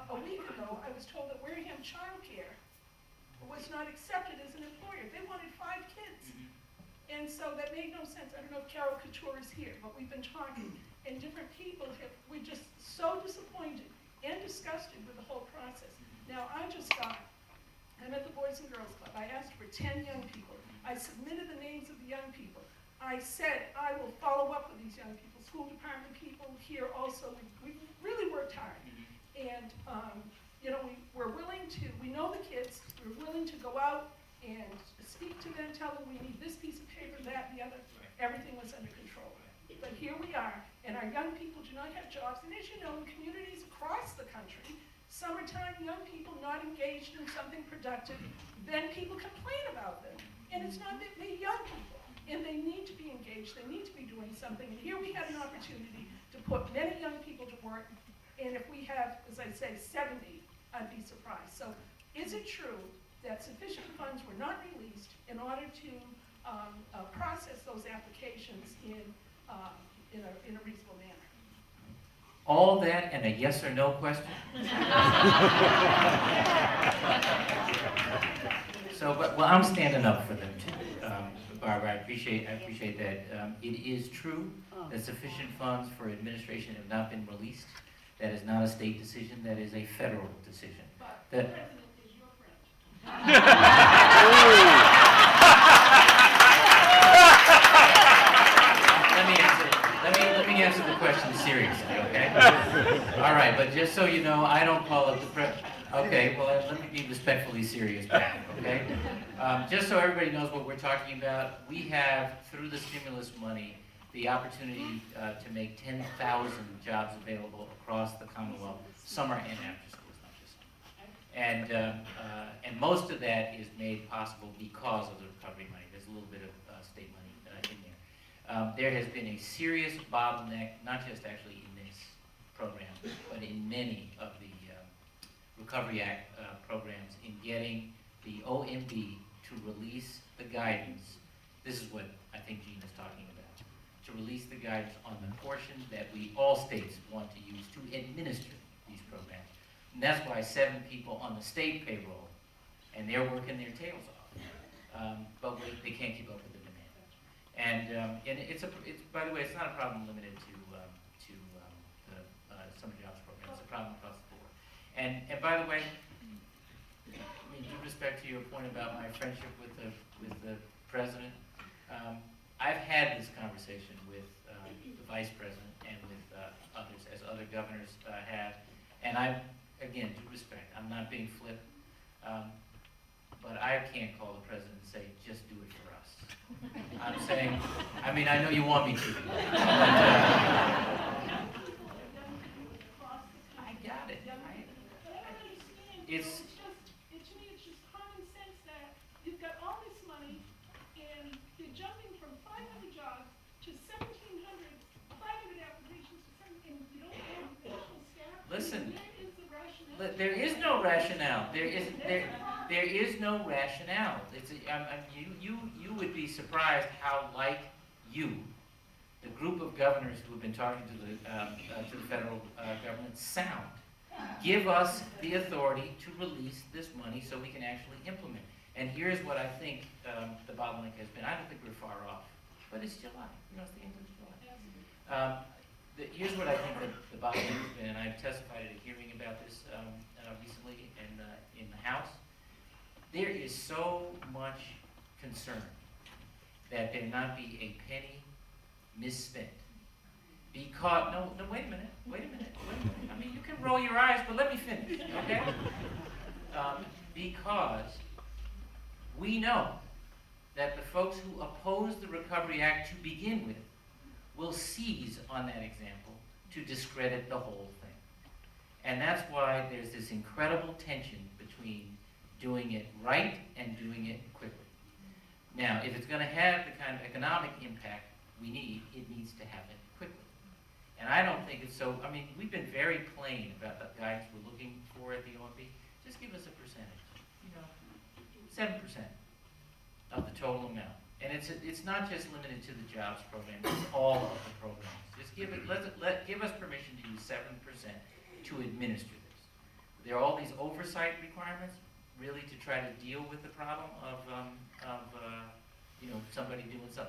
a week ago, I was told that Wareham Childcare was not accepted as an employer. They wanted 5 kids. And so that made no sense. I don't know if Carol Couture is here, but we've been talking, and different people we're just so disappointed and disgusted with the whole process. Now, I'm at the Boys and Girls Club. I asked for 10 young people. I submitted the names of the young people. I said I will follow up with these young people. School department people here also. We really worked hard. And, you know, we're willing to, we know the kids, we're willing to go out and speak to them, tell them we need this piece of paper, that, the other. Everything was under control. But here we are, and our young people do not have jobs. And as you know, in communities across the country, summertime, young people not engaged in something productive, then people complain about them. And it's not that they're young people, and they need to be engaged, they need to be doing something. And here we had an opportunity to put many young people to work, and if we have, as I say, 70, I'd be surprised. So is it true that sufficient funds were not released in order to process those applications in a reasonable manner? All that and a yes or no question? Well, I'm standing up for them too. Barbara, I appreciate that. It is true that sufficient funds for administration have not been released. That is not a state decision, that is a federal decision. But the president is your friend. Let me answer the question seriously, okay? All right, but just so you know, I don't call up the president. Okay, well, let me be respectfully serious back, okay? Just so everybody knows what we're talking about, we have, through the stimulus money, the opportunity to make 10,000 jobs available across the Commonwealth, summer and after school, not just summer. And most of that is made possible because of the recovery money. There's a little bit of state money in there. There has been a serious bottleneck, not just actually in this program, but in many of the Recovery Act programs, in getting the OMB to release the guidance. This is what I think Gene is talking about. To release the guidance on the portion that all states want to use to administer these programs. And that's why 7 people on the state payroll, and they're working their tails off, but they can't keep up with the demand. And it's by the way, it's not a problem limited to the summer jobs program. It's a problem across the board. And by the way, I mean, due respect to your point about my friendship with the president, I've had this conversation with the vice president and with others, as other governors have. And again, due respect, I'm not being flip, but I can't call the president and say, just do it for us. I'm saying, I mean, I know you want me to. But, I got it. It's to me, it's just common sense that you've got all this money and you're jumping from 500 jobs to 1,700, 500 applications to 7, and you don't have additional staff. Listen, where is the rationale? there is no rationale. There is no rationale. You would be surprised how like you, the group of governors who have been talking to the federal government, sound. Give us the authority to release this money so we can actually implement. And here's what I think the bottleneck has been. I don't think we're far off, but it's July. You know, it's the end of July. Here's what I think the bottleneck has been, and I've testified at a hearing about this recently in the House. There is so much concern that there not be a penny misspent. Because, no, wait a minute. I mean, you can roll your eyes, but let me finish, okay? Because we know that the folks who oppose the Recovery Act to begin with will seize on that example to discredit the whole thing. And that's why there's this incredible tension between doing it right and doing it quickly. Now, if it's going to have the kind of economic impact we need, it needs to happen quickly. And I don't think it's so, I mean, we've been very plain about the guidance we're looking for at the OMB. Just give us a percentage, 7% of the total amount. And it's not just limited to the jobs program, it's all of the programs. Just give us permission to use 7% to administer this. there are all these oversight requirements, really to try to deal with the problem of, somebody doing something